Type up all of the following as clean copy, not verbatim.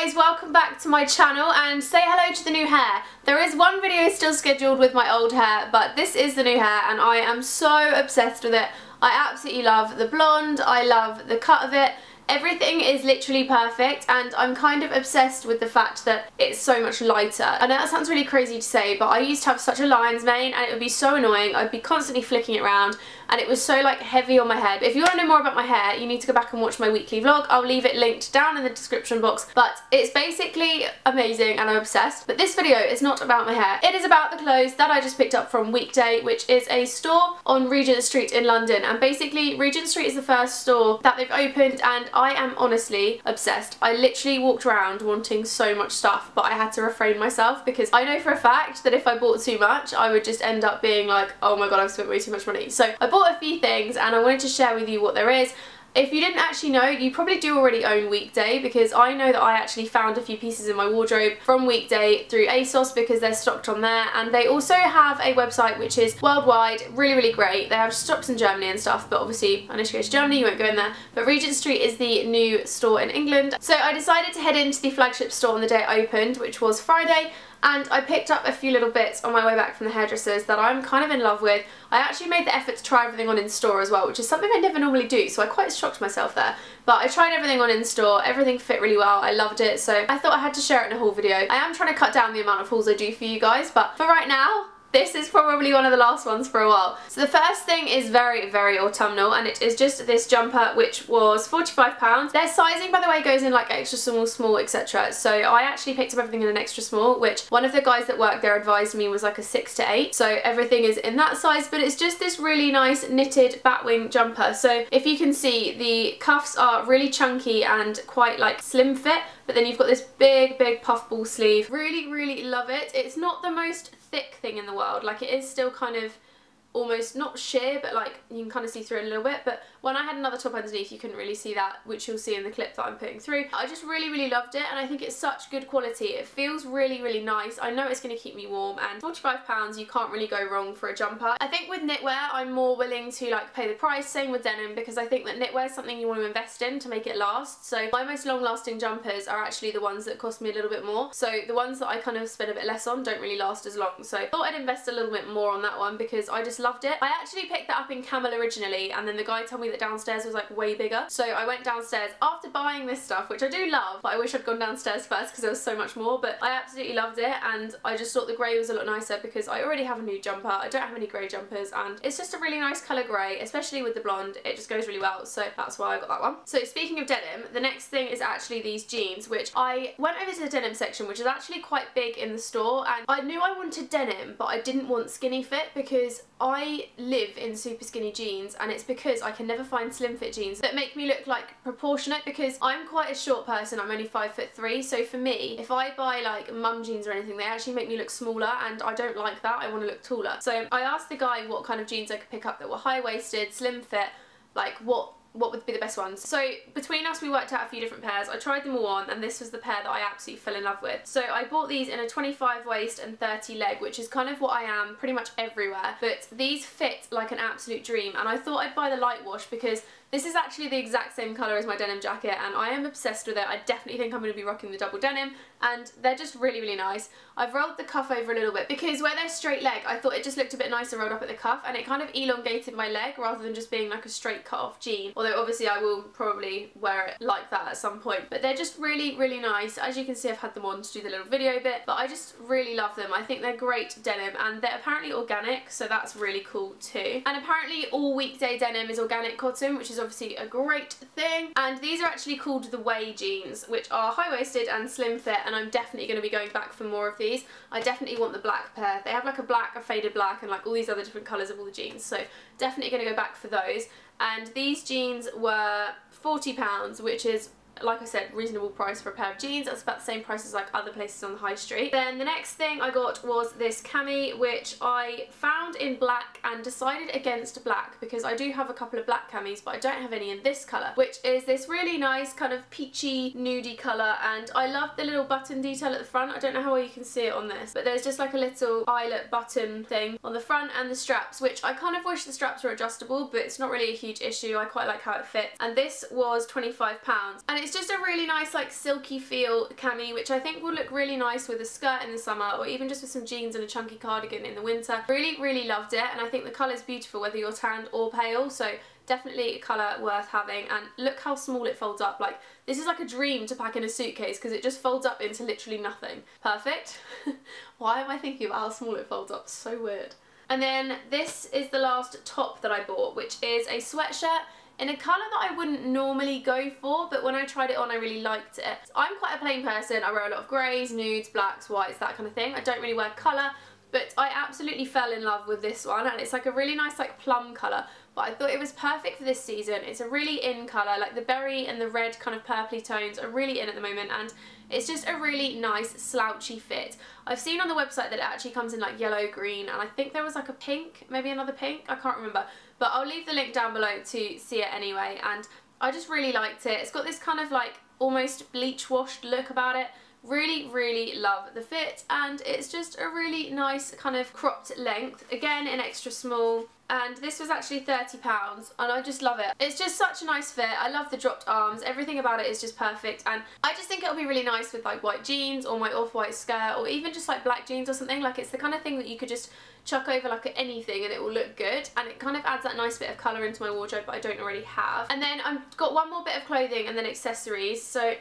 guys, welcome back to my channel and say hello to the new hair. There is one video still scheduled with my old hair, but this is the new hair and I am so obsessed with it. I absolutely love the blonde, I love the cut of it. Everything is literally perfect and I'm kind of obsessed with the fact that it's so much lighter. I know that sounds really crazy to say, but I used to have such a lion's mane and it would be so annoying. I'd be constantly flicking it around and it was so like heavy on my head. If you want to know more about my hair, you need to go back and watch my weekly vlog. I'll leave it linked down in the description box, but it's basically amazing and I'm obsessed. But this video is not about my hair. It is about the clothes that I just picked up from Weekday, which is a store on Regent Street in London. And basically Regent Street is the first store that they've opened and I am honestly obsessed. I literally walked around wanting so much stuff, but I had to refrain myself because I know for a fact that if I bought too much, I would just end up being like, oh my god, I've spent way too much money. So I bought a few things and I wanted to share with you what there is. If you didn't actually know, you probably do already own Weekday because I know that I actually found a few pieces in my wardrobe from Weekday through ASOS because they're stocked on there, and they also have a website which is worldwide, really great. They have stocks in Germany and stuff, but obviously unless you go to Germany you won't go in there. But Regent Street is the new store in England. So I decided to head into the flagship store on the day it opened, which was Friday. And I picked up a few little bits on my way back from the hairdressers that I'm kind of in love with. I actually made the effort to try everything on in store as well, which is something I never normally do, so I quite shocked myself there. But I tried everything on in store, everything fit really well, I loved it, so I thought I had to share it in a haul video. I am trying to cut down the amount of hauls I do for you guys, but for right now, this is probably one of the last ones for a while. So the first thing is very autumnal, and it is just this jumper which was £45. Their sizing, by the way, goes in like extra small, etc. So I actually picked up everything in an extra small, which one of the guys that worked there advised me was like a 6 to 8. So everything is in that size, but it's just this really nice knitted batwing jumper. So if you can see, the cuffs are really chunky and quite like slim fit, but then you've got this big puffball sleeve. Really love it. It's not the most thick thing in the world, like it is still kind of almost not sheer, but like you can kind of see through it a little bit. But when I had another top underneath you couldn't really see that, which you'll see in the clip that I'm putting through. I just really loved it and I think it's such good quality. It feels really nice. I know it's going to keep me warm, and £45 you can't really go wrong for a jumper. I think with knitwear I'm more willing to like pay the price, same with denim, because I think that knitwear is something you want to invest in to make it last. So my most long lasting jumpers are actually the ones that cost me a little bit more. So the ones that I kind of spend a bit less on don't really last as long. So I thought I'd invest a little bit more on that one because I just loved it. I actually picked that up in camel originally, and then the guy told me that downstairs was like way bigger. So I went downstairs after buying this stuff, which I do love, but I wish I'd gone downstairs first because there was so much more. But I absolutely loved it, and I just thought the grey was a lot nicer because I already have a nude jumper. I don't have any grey jumpers, and it's just a really nice colour grey, especially with the blonde. It just goes really well, so that's why I got that one. So speaking of denim, the next thing is actually these jeans, which I went over to the denim section, which is actually quite big in the store, and I knew I wanted denim, but I didn't want skinny fit because I live in super skinny jeans, and it's because I can never find slim fit jeans that make me look like proportionate, because I'm quite a short person. I'm only 5'3", so for me, if I buy like mum jeans or anything, they actually make me look smaller, and I don't like that. I want to look taller. So I asked the guy what kind of jeans I could pick up that were high-waisted, slim fit, like what would be the best ones. So between us we worked out a few different pairs. I tried them all on and this was the pair that I absolutely fell in love with. So I bought these in a 25 waist and 30 leg, which is kind of what I am pretty much everywhere, but these fit like an absolute dream, and I thought I'd buy the light wash because this is actually the exact same colour as my denim jacket and I am obsessed with it. I definitely think I'm going to be rocking the double denim, and they're just really nice. I've rolled the cuff over a little bit because where they're straight leg, I thought it just looked a bit nicer rolled up at the cuff, and it kind of elongated my leg rather than just being like a straight cut off jean. Although obviously I will probably wear it like that at some point. But they're just really nice. As you can see, I've had them on to do the little video bit, but I just really love them. I think they're great denim, and they're apparently organic, so that's really cool too. And apparently all Weekday denim is organic cotton, which is obviously a great thing. And these are actually called the Way jeans, which are high-waisted and slim fit, and I'm definitely going to be going back for more of these. I definitely want the black pair. They have like a black, a faded black, and like all these other different colours of all the jeans, so definitely going to go back for those. And these jeans were £40, which is, like I said, reasonable price for a pair of jeans. That's about the same price as like other places on the high street. Then the next thing I got was this Cami, which I found in black and decided against black because I do have a couple of black camis, but I don't have any in this colour, which is this really nice kind of peachy nudie colour, and I love the little button detail at the front. I don't know how well you can see it on this, but there's just like a little eyelet button thing on the front, and the straps, which I kind of wish the straps were adjustable, but it's not really a huge issue. I quite like how it fits, and this was £25, and it's it's just a really nice like silky feel cami, which I think will look really nice with a skirt in the summer, or even just with some jeans and a chunky cardigan in the winter. Really loved it, and I think the colour's beautiful whether you're tanned or pale, so definitely a colour worth having. And look how small it folds up. Like, this is like a dream to pack in a suitcase because it just folds up into literally nothing. Perfect. Why am I thinking about how small it folds up? So weird. And then this is the last top that I bought, which is a sweatshirt in a colour that I wouldn't normally go for, but when I tried it on I really liked it. I'm quite a plain person. I wear a lot of greys, nudes, blacks, whites, that kind of thing. I don't really wear colour, but I absolutely fell in love with this one, and it's like a really nice like plum colour, but I thought it was perfect for this season. It's a really in colour, like the berry and the red kind of purpley tones are really in at the moment, and it's just a really nice slouchy fit. I've seen on the website that it actually comes in like yellow, green, and I think there was like a pink, maybe another pink, I can't remember, but I'll leave the link down below to see it anyway. And I just really liked it. It's got this kind of like almost bleach washed look about it. Really love the fit, and it's just a really nice kind of cropped length, again in extra small, and this was actually £30 and I just love it. It's just such a nice fit. I love the dropped arms, everything about it is just perfect, and I just think it'll be really nice with like white jeans or my off-white skirt, or even just like black jeans or something. Like, it's the kind of thing that you could just chuck over like anything and it will look good, and it kind of adds that nice bit of colour into my wardrobe that I don't already have. And then I've got one more bit of clothing and then accessories. So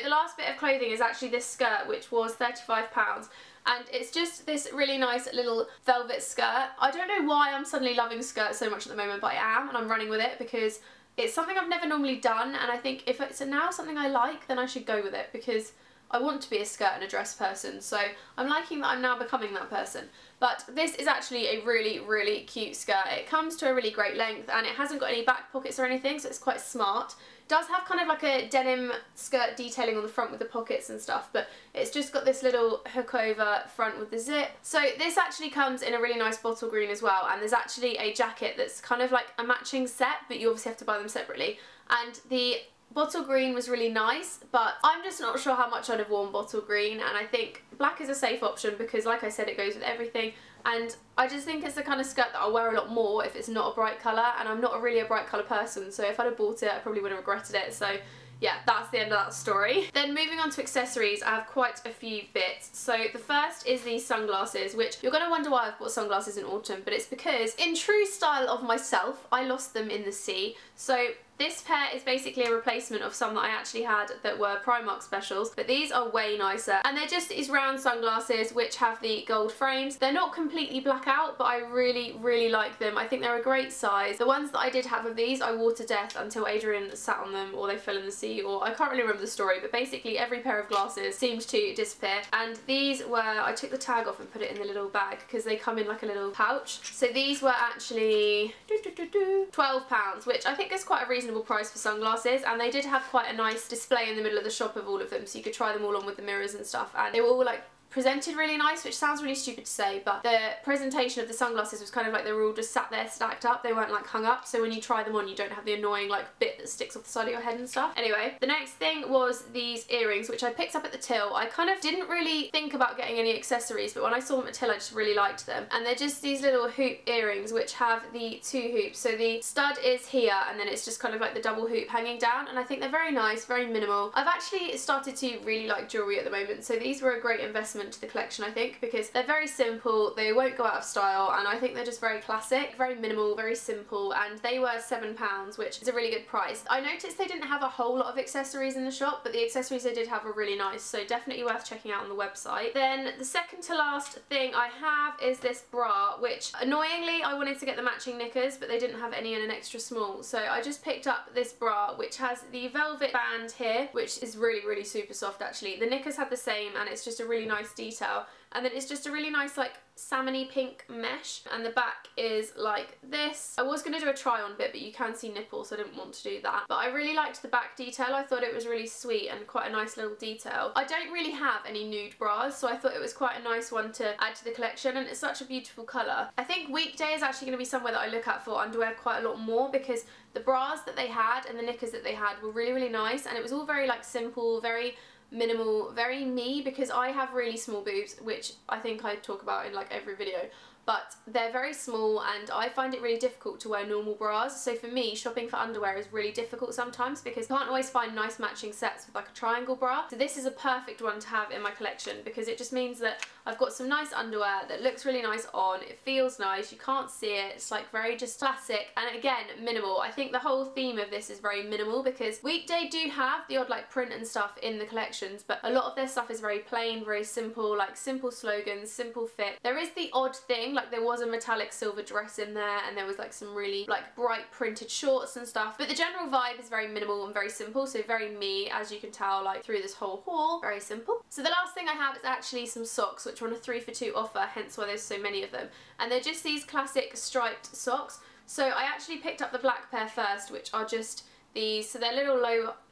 the last bit of clothing is actually this skirt, which was £35, and it's just this really nice little velvet skirt. I don't know why I'm suddenly loving skirts so much at the moment, but I am, and I'm running with it because it's something I've never normally done, and I think if it's now something I like, then I should go with it because I want to be a skirt and a dress person, so I'm liking that I'm now becoming that person. But this is actually a really cute skirt. It comes to a really great length, and it hasn't got any back pockets or anything, so it's quite smart. It does have kind of like a denim skirt detailing on the front with the pockets and stuff, but it's just got this little hook over front with the zip. So this actually comes in a really nice bottle green as well, and there's actually a jacket that's kind of like a matching set, but you obviously have to buy them separately. And the bottle green was really nice, but I'm just not sure how much I'd have worn bottle green, and I think black is a safe option because, like I said, it goes with everything, and I just think it's the kind of skirt that I'll wear a lot more if it's not a bright colour, and I'm not really a bright colour person, so if I'd have bought it I probably would have regretted it. So yeah, that's the end of that story. Then moving on to accessories, I have quite a few bits. So the first is these sunglasses, which you're going to wonder why I've bought sunglasses in autumn, but it's because in true style of myself, I lost them in the sea. So this pair is basically a replacement of some that I actually had that were Primark specials, but these are way nicer, and they're just these round sunglasses which have the gold frames. They're not completely black out, but I really like them. I think they're a great size. The ones that I did have of these I wore to death until Adrian sat on them or they fell in the sea, or I can't really remember the story, but basically every pair of glasses seemed to disappear, and these were, I took the tag off and put it in the little bag because they come in like a little pouch. So these were actually £12, which I think is quite a reasonable price for sunglasses, and they did have quite a nice display in the middle of the shop of all of them, so you could try them all on with the mirrors and stuff, and they were all like presented really nice, which sounds really stupid to say, but the presentation of the sunglasses was kind of like they were all just sat there stacked up. They weren't like hung up, so when you try them on you don't have the annoying like bit that sticks off the side of your head and stuff. Anyway, the next thing was these earrings, which I picked up at the till. I kind of didn't really think about getting any accessories, but when I saw them at till I just really liked them, and they're just these little hoop earrings which have the two hoops. So the stud is here, and then it's just kind of like the double hoop hanging down, and I think they're very nice, very minimal. I've actually started to really like jewellery at the moment, so these were a great investment to the collection, I think, because they're very simple, they won't go out of style, and I think they're just very classic, very minimal, very simple, and they were £7, which is a really good price. I noticed they didn't have a whole lot of accessories in the shop, but the accessories they did have were really nice, so definitely worth checking out on the website. Then the second to last thing I have is this bra, which annoyingly I wanted to get the matching knickers, but they didn't have any in an extra small, so I just picked up this bra, which has the velvet band here, which is really super soft actually. The knickers had the same, and it's just a really nice detail. And then it's just a really nice like salmony pink mesh, and the back is like this. I was going to do a try on bit, but you can see nipples, so I didn't want to do that. But I really liked the back detail. I thought it was really sweet and quite a nice little detail. I don't really have any nude bras, so I thought it was quite a nice one to add to the collection, and it's such a beautiful colour. I think Weekday is actually going to be somewhere that I look at for underwear quite a lot more, because the bras that they had and the knickers that they had were really nice, and it was all very like simple, very minimal, very me, because I have really small boobs, which I think I talk about in like every video. But they're very small and I find it really difficult to wear normal bras. So for me, shopping for underwear is really difficult sometimes because I can't always find nice matching sets with like a triangle bra. So this is a perfect one to have in my collection because it just means that I've got some nice underwear that looks really nice on, it feels nice, you can't see it, it's like very just classic, and again, minimal. I think the whole theme of this is very minimal because Weekday do have the odd like print and stuff in the collections, but a lot of their stuff is very plain, very simple, like simple slogans, simple fit. There is the odd thing, like there was a metallic silver dress in there and there was like some really like bright printed shorts and stuff, but the general vibe is very minimal and very simple, so very me, as you can tell like through this whole haul, very simple. So the last thing I have is actually some socks, which are on a 3 for 2 offer, hence why there's so many of them, and they're just these classic striped socks. So I actually picked up the black pair first, which are just these, so they're little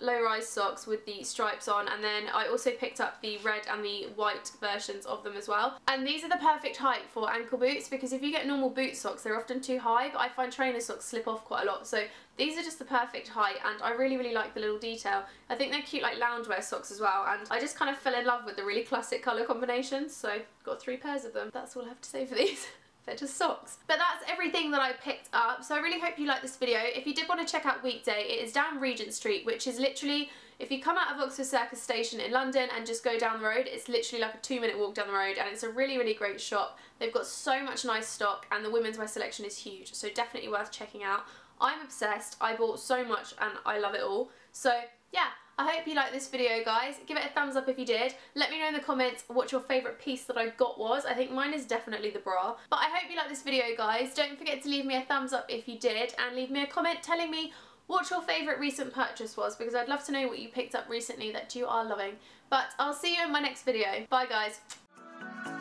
low-rise socks with the stripes on, and then I also picked up the red and the white versions of them as well. And these are the perfect height for ankle boots because if you get normal boot socks, they're often too high, but I find trainer socks slip off quite a lot. So these are just the perfect height and I really, really like the little detail. I think they're cute like loungewear socks as well, and I just kind of fell in love with the really classic colour combinations, so got 3 pairs of them. That's all I have to say for these. They're just socks. But that's everything that I picked up, so I really hope you liked this video. If you did want to check out Weekday, it is down Regent Street, which is literally, if you come out of Oxford Circus Station in London and just go down the road, it's literally like a 2-minute walk down the road, and it's a really, really great shop. They've got so much nice stock and the women's wear selection is huge, so definitely worth checking out. I'm obsessed. I bought so much and I love it all. So yeah, I hope you liked this video, guys. Give it a thumbs up if you did. Let me know in the comments what your favourite piece that I got was. I think mine is definitely the bra. But I hope you liked this video, guys. Don't forget to leave me a thumbs up if you did, and leave me a comment telling me what your favourite recent purchase was, because I'd love to know what you picked up recently that you are loving. But I'll see you in my next video. Bye, guys.